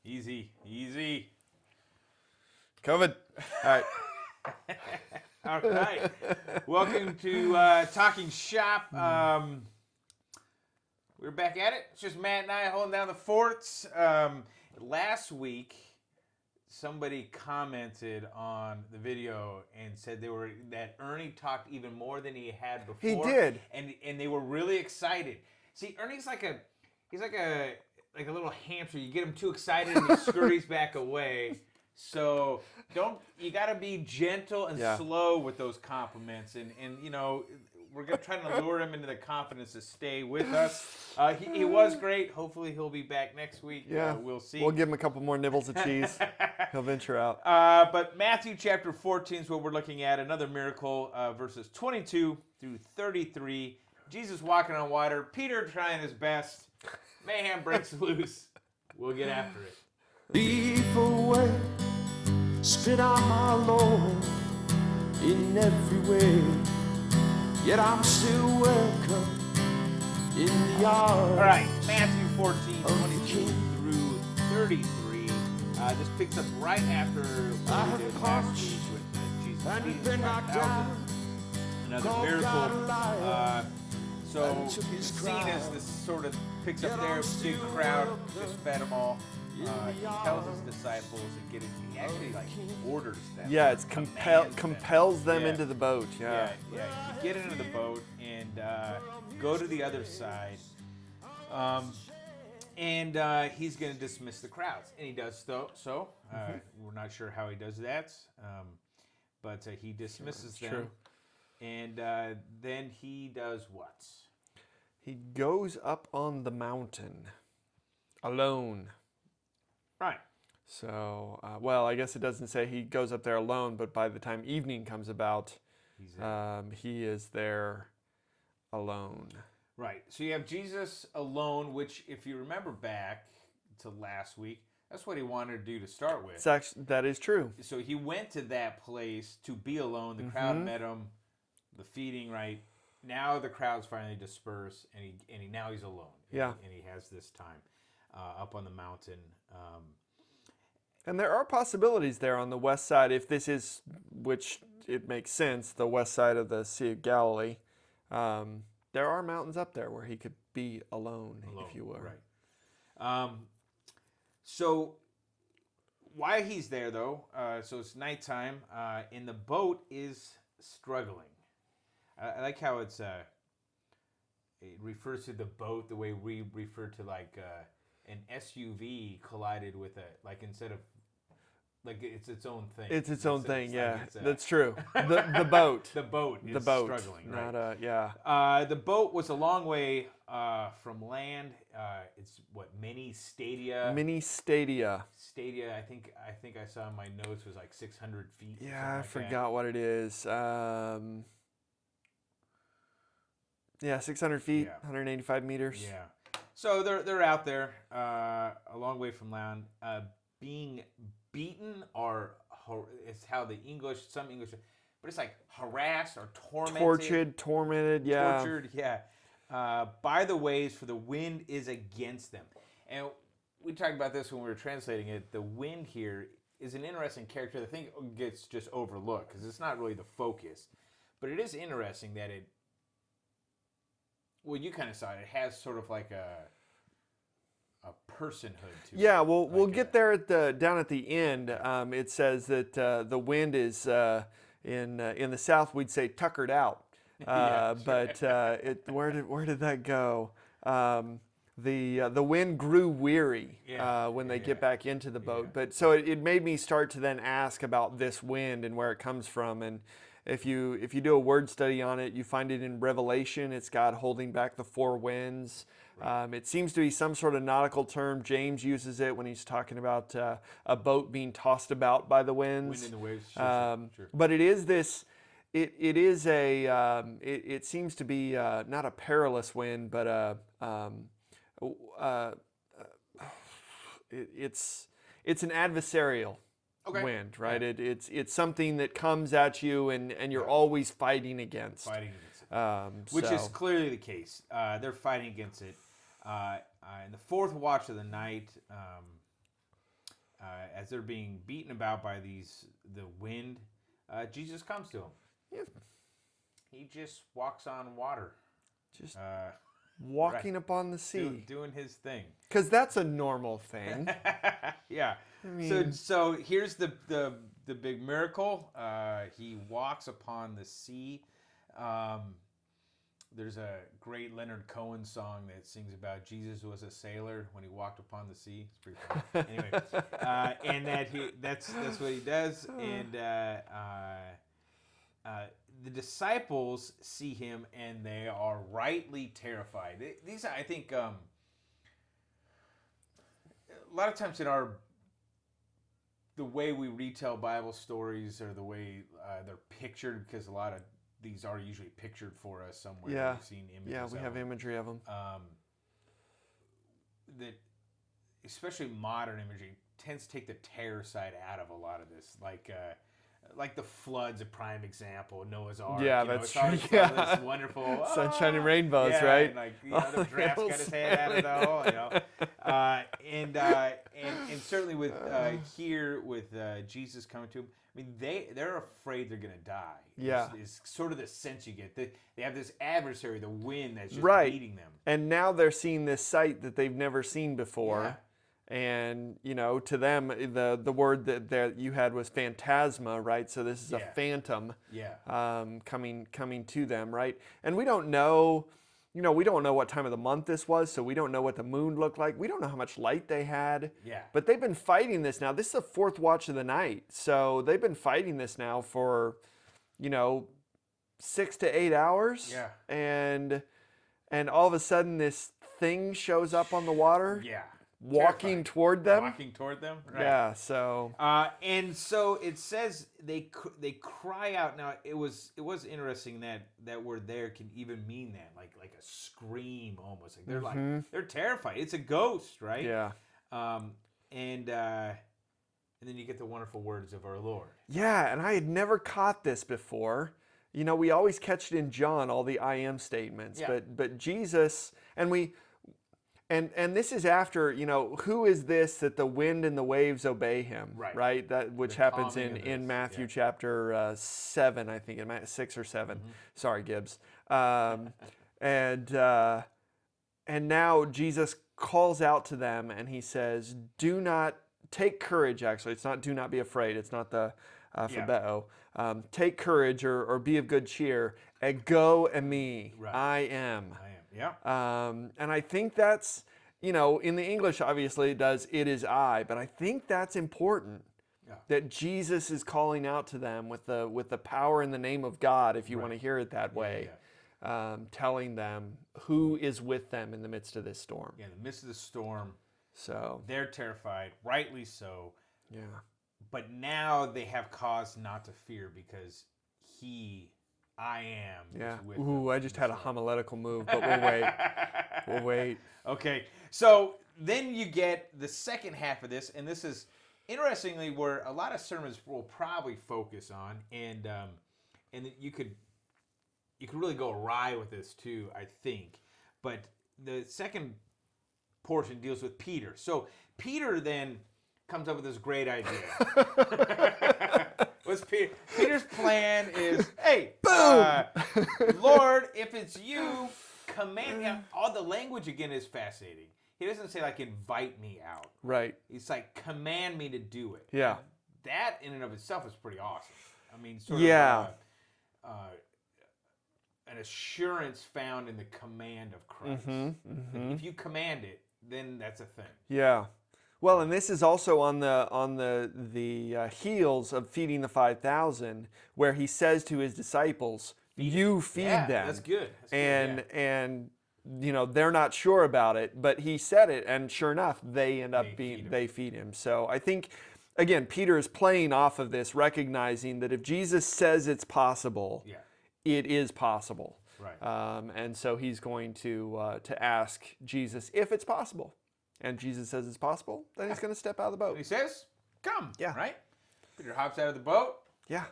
Easy. COVID. All right. All right. Welcome to Talking Shop. We're back at it. It's just Matt and I holding down the forts. Last week, somebody commented on the video and said that Ernie talked even more than he had before. He did, and they were really excited. See, Ernie's like a little hamster. You get him too excited and he scurries back away. So you got to be gentle and slow with those compliments, and you know, we're gonna try to lure him into the confidence to stay with us. He was great. Hopefully he'll be back next week. Yeah, we'll see. We'll give him a couple more nibbles of cheese. He'll venture out. But Matthew chapter 14 is what we're looking at. Another miracle, verses 22 through 33. Jesus walking on water. Peter trying his best. Mayhem breaks loose. We'll get after it. Leave away, spit out my Lord in every way. Yet I'm still welcome in the arms. All right, Matthew 14, 22 through 33. This picks up right after what we did last week with Jesus feeding the 5,000. Another miracle. So the scene is this sort of picks up there, big crowd, just fed them all. He tells his disciples to get it. He actually orders them. Yeah, it's compels them into the boat. Yeah. You get into the boat and go to the other side. And he's going to dismiss the crowds, and he does so. We're not sure how he does that, but he dismisses them. True. And then he does what? He goes up on the mountain alone. Right. So, I guess it doesn't say he goes up there alone, but by the time evening comes about, he is there alone. Right. So you have Jesus alone, which, if you remember back to last week, that's what he wanted to do to start with. That is true. So he went to that place to be alone. The crowd met him. The feeding, right? Now the crowds finally disperse, and now he's alone. Yeah. And he has this time up on the mountain. And there are possibilities there on the west side, if this is, which it makes sense, the west side of the Sea of Galilee. There are mountains up there where he could be alone. If you will. Right. So while he's there, though, so it's nighttime, and the boat is struggling. I like how it refers to the boat the way we refer to an SUV collided with instead of it's its own thing. It's its own thing, yeah. That's true. The boat. The boat is struggling, right? The boat was a long way from land. It's mini stadia. Mini stadia. Stadia, I think I saw in my notes was 600 feet. Yeah, I forgot what it is. 600 feet, 185 meters. Yeah. So they're out there a long way from land, being beaten, or it's how some English, but it's harassed or tormented. Tormented, by the waves, for the wind is against them. And we talked about this when we were translating it. The wind here is an interesting character that I think gets just overlooked because it's not really the focus. But it is interesting that it, well, you kind of saw it. It has sort of like a personhood to it. Yeah, well, we'll get there down at the end. It says that the wind is in the south. We'd say tuckered out, but where did that go? The wind grew weary when they get back into the boat. But so it made me start to then ask about this wind and where it comes from. And if you do a word study on it, you find it in Revelation. It's God holding back the four winds. Right. It seems to be some sort of nautical term. James uses it when he's talking about a boat being tossed about by the winds. Wind and the waves. Sure. But it is this. It is a. It seems to be not a perilous wind, but it's an adversarial wind, right? Yeah. It's something that comes at you and you're always fighting against. Which is clearly the case. They're fighting against it. in the fourth watch of the night, as they're being beaten about by the wind, Jesus comes to them. Yeah. He just walks on water. Just walking upon the sea. Doing his thing. Because that's a normal thing. Yeah. I mean, so here's the big miracle. He walks upon the sea. There's a great Leonard Cohen song that sings about Jesus was a sailor when he walked upon the sea. It's pretty funny. Anyway, and that's what he does. And the disciples see him and they are rightly terrified. These, I think, a lot of times in the way we retell Bible stories or the way they're pictured, because a lot of these are usually pictured for us somewhere. Yeah. We've seen images. Yeah, we have imagery of them. That, especially modern imagery, tends to take the terror side out of a lot of this. Like the flood's a prime example. Noah's Ark. Yeah, that's true. Yeah. This wonderful Sunshine and rainbows, yeah, right? And the draft's got his head out of the hole. And certainly with here with Jesus coming to him, I mean they're afraid they're gonna die. Yeah, is sort of the sense you get. They have this adversary, the wind, that's just beating them. And now they're seeing this sight that they've never seen before. Yeah. And, to them, the word that you had was phantasma, right? So this is a phantom coming to them, right? And we don't know, we don't know what time of the month this was, so we don't know what the moon looked like. We don't know how much light they had. Yeah. But they've been fighting this now. This is the fourth watch of the night. So they've been fighting this now for, 6 to 8 hours. Yeah. And all of a sudden this thing shows up on the water. Yeah. Walking toward them. Walking toward them. Right. Yeah. So. And so it says they cry out. Now it was interesting that word there can even mean that like a scream almost. Like they're they're terrified. It's a ghost, right? Yeah. And then you get the wonderful words of our Lord. Yeah, and I had never caught this before. We always catch it in John, all the I am statements, but Jesus, and this is after, who is this that the wind and the waves obey him, right? That which happens in Matthew chapter 7, I think, 6 or 7. Mm-hmm. Sorry, Gibbs. And now Jesus calls out to them and he says, "Do not take courage." Actually, it's not "do not be afraid." It's not the phobeo. Take courage or be of good cheer. Ego eimi. Right. I am. Yeah. And I think that's, in the English, obviously it does, "it is I," but I think that's important. Yeah. That Jesus is calling out to them with the power in the name of God, if you want to hear it that way, telling them who is with them in the midst of this storm. Yeah, in the midst of the storm. So they're terrified, rightly so. Yeah. But now they have cause not to fear because I am. Yeah. With Ooh, I just had a homiletical move, but we'll wait. We'll wait. Okay. So then you get the second half of this, and this is interestingly where a lot of sermons will probably focus on, and you could really go awry with this too, I think. But the second portion deals with Peter. So Peter then comes up with this great idea. What's Peter's plan is, hey, boom! Lord, if it's you, command me. All the language again is fascinating. He doesn't say like invite me out. Right. He's like command me to do it. Yeah. That in and of itself is pretty awesome. I mean, sort of an assurance found in the command of Christ. If you command it, then that's a thing. Yeah. Well, and this is also on the heels of feeding the 5,000, where he says to his disciples, "You feed them." That's good. And they're not sure about it, but he said it, and sure enough, they feed him. So I think, again, Peter is playing off of this, recognizing that if Jesus says it's possible, it is possible. Right. And so he's going to ask Jesus if it's possible. And Jesus says it's possible, then he's going to step out of the boat. He says, come. Yeah. Right? Peter hops out of the boat. Yeah.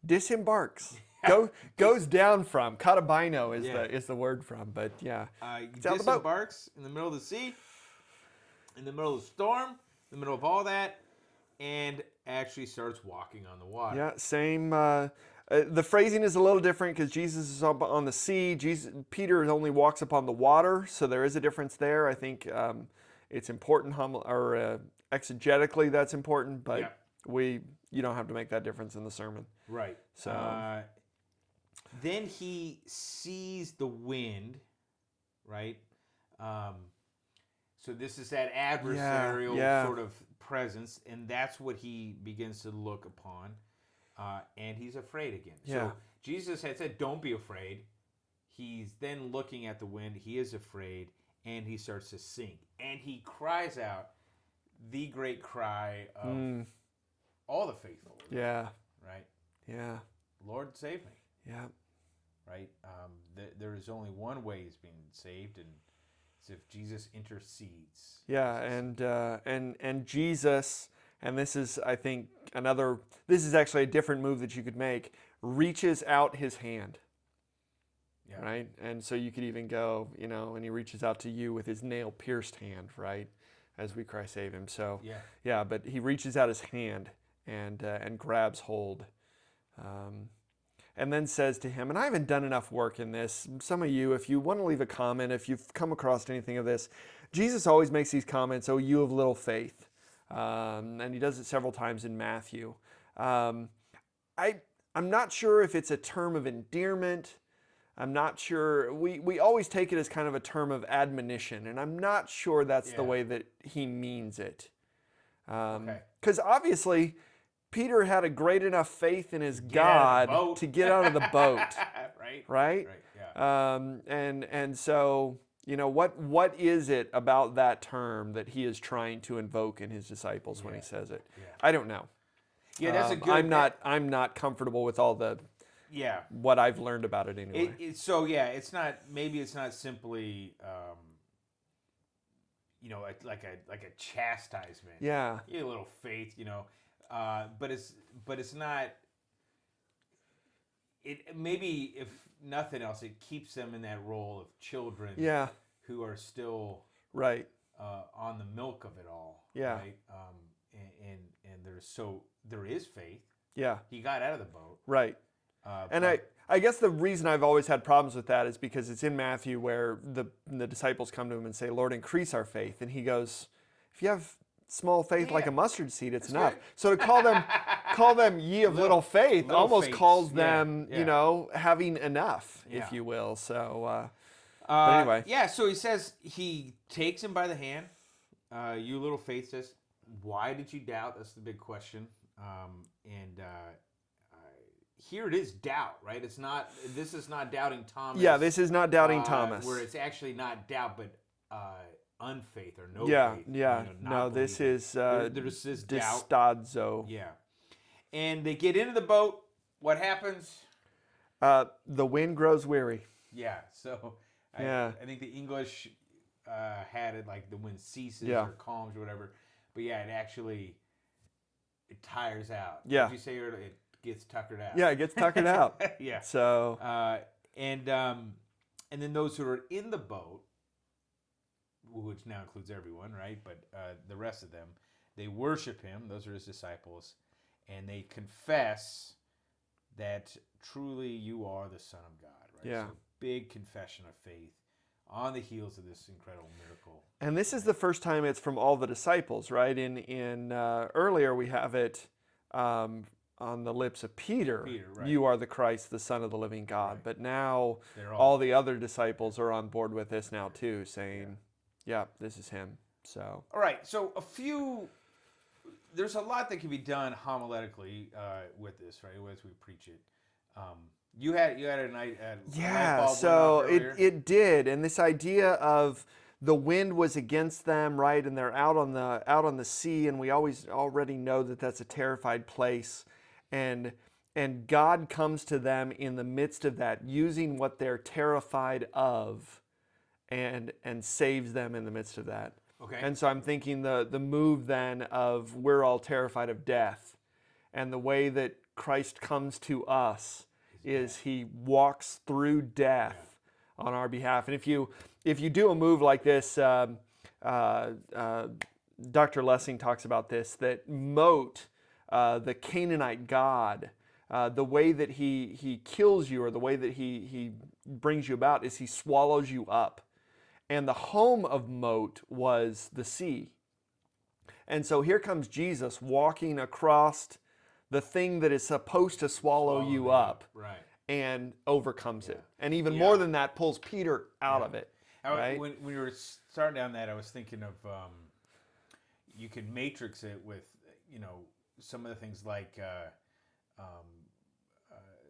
Disembarks. Goes down from. Katabino is the word from, but yeah. He disembarks in the middle of the sea, in the middle of the storm, in the middle of all that, and actually starts walking on the water. Yeah, same. The phrasing is a little different because Jesus is up on the sea. Peter only walks upon the water, so there is a difference there. I think it's important, exegetically that's important, but you don't have to make that difference in the sermon. Right. So then he sees the wind, right? So this is that adversarial sort of presence, and that's what he begins to look upon, and he's afraid again. Yeah. So Jesus had said, don't be afraid. He's then looking at the wind. He is afraid, and he starts to sink. And he cries out the great cry of all the faithful. Yeah. Right? Yeah. Lord, save me. Yeah. Right? There is only one way he's being saved, and it's if Jesus intercedes. Yeah, and Jesus, and this is, I think, this is actually a different move that you could make, reaches out his hand. Yeah. Right? And so you could even go, and he reaches out to you with his nail-pierced hand, right? As we cry, save him. So, yeah, but he reaches out his hand and grabs hold. And then says to him, and I haven't done enough work in this. Some of you, if you want to leave a comment, if you've come across anything of this, Jesus always makes these comments, "Oh, you of little faith." And he does it several times in Matthew. I'm not sure if it's a term of endearment. I'm not sure. We always take it as kind of a term of admonition, and I'm not sure that's the way that he means it. Because obviously, Peter had a great enough faith in his God to get out of the boat. Right? Yeah. And so, what is it about that term that he is trying to invoke in his disciples when he says it? Yeah. I don't know. Yeah, that's a good. I'm not comfortable with all the. Yeah. What I've learned about it anyway. It's not. Maybe it's not simply. Like a chastisement. Yeah. You little faith, but it's not. It maybe, if nothing else, it keeps them in that role of children. Yeah. Who are still right on the milk of it all. Yeah. Right. And there is faith. Yeah. He got out of the boat. Right. I guess the reason I've always had problems with that is because it's in Matthew where the disciples come to him and say, "Lord, increase our faith," and he goes, "If you have small faith like a mustard seed, it's enough." Right. So to call them ye of little faith almost faiths. Calls them, having enough, if you will. So, but anyway. Yeah, so he says, he takes him by the hand. You little faith says, why did you doubt? That's the big question. Here it is doubt, right? This is not doubting Thomas. Yeah, this is not doubting Thomas. Where it's actually not doubt, but unfaith or no faith. Yeah. No, this is there's this distadzo. Yeah. And they get into the boat. What happens? The wind grows weary. Yeah. So I think the English had it like the wind ceases or calms or whatever. But it tires out. Yeah. Did you say it gets tuckered out? Yeah, it gets tuckered out. Yeah. So and then those who are in the boat, which now includes everyone, right? But the rest of them, they worship him. Those are his disciples, and they confess that truly you are the Son of God, right? Yeah. So big confession of faith on the heels of this incredible miracle. And this is the first time it's from all the disciples, right? In earlier we have it on the lips of Peter. Right. You are the Christ, the Son of the living God. Right. But now all the other disciples are on board with this now too, saying, yeah, this is him. So. All right. So there's a lot that can be done homiletically with this, right? As we preach it. You had a night. So it did, and this idea of the wind was against them, right? And they're out on the sea, and we already know that that's a terrified place, and God comes to them in the midst of that, using what they're terrified of, and saves them in the midst of that. Okay. And so I'm thinking the move then of we're all terrified of death, and the way that Christ comes to us is he walks through death on our behalf. And if you do a move like this, Dr. Lessing talks about this, that Moat, the Canaanite god, the way that he kills you, or the way that he brings you about, is he swallows you up. And the home of Moat was the sea. And so here comes Jesus walking across the thing that is supposed to swallow you up, right, and overcomes it. And even more than that, pulls Peter out of it. Right? When we were starting down that, I was thinking of you could matrix it with, some of the things like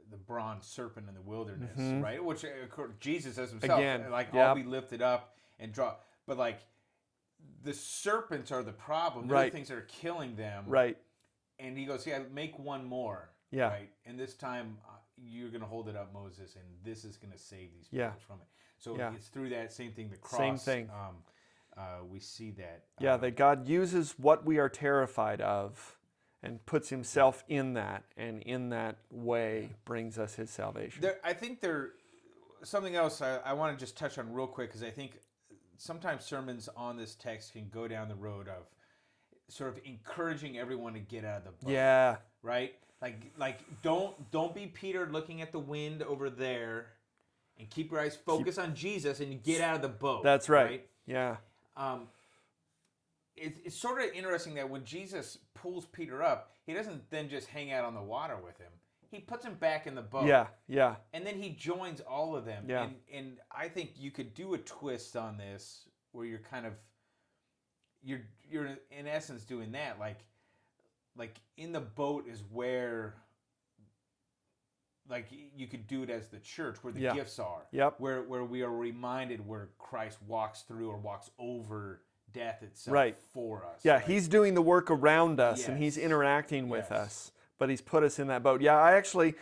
the bronze serpent in the wilderness, right? Which Jesus says himself, Again, all be lifted up and draw. But like the serpents are the problem. They're the things that are killing them. Right. And he goes, make one more. Yeah. Right. And this time you're going to hold it up, Moses, and this is going to save these people from it. So it's through that same thing, the cross. Same thing. We see that. That God uses what we are terrified of and puts himself in that, and in that way brings us his salvation. I think something else I want to just touch on real quick, because I think sometimes sermons on this text can go down the road of sort of encouraging everyone to get out of the boat. Yeah. Right? Like don't be Peter looking at the wind over there, and keep your eyes focused on Jesus and get out of the boat. That's right? Yeah. It's sort of interesting that when Jesus pulls Peter up, he doesn't then just hang out on the water with him. He puts him back in the boat. Yeah. And then he joins all of them. Yeah. And I think you could do a twist on this where you're kind of you're in essence doing that. Like in the boat is where, like, you could do it as the church, where the gifts are. Yep. Where we are reminded where Christ walks through or walks over death itself for us. Yeah, right? he's doing the work around us, and he's interacting with us, but he's put us in that boat. Yeah, I actually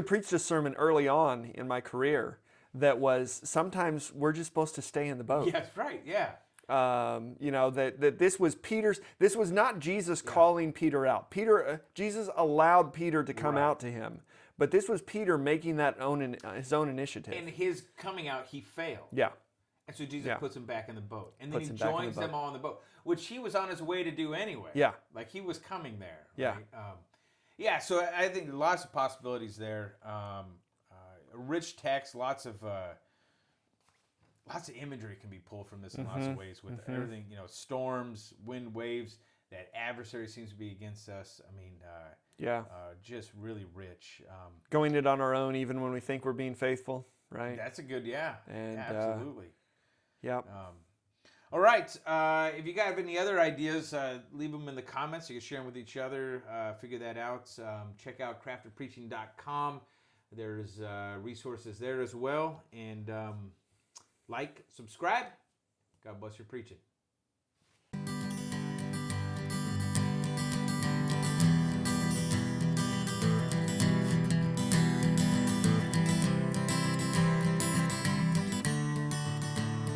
preached a sermon early on in my career that was, sometimes we're just supposed to stay in the boat. Yes, right, yeah. That this was this was not Jesus calling Peter out. Jesus allowed Peter to come out to him, but this was Peter making that his own initiative. And his coming out, he failed. Yeah. And so Jesus puts him back in the boat. And then he joins them all in the boat, which he was on his way to do anyway. Yeah. Like he was coming there. Yeah. Right? So I think lots of possibilities there. A rich text, lots of imagery can be pulled from this in lots of ways with everything, storms, wind, waves, that adversary seems to be against us. I mean, just really rich. Going it on our own, even when we think we're being faithful, right? That's a good, And, absolutely. Yep. All right. If you guys have any other ideas, leave them in the comments. You can share them with each other. Figure that out. Check out craftedpreaching.com. There's resources there as well. And like, subscribe. God bless your preaching.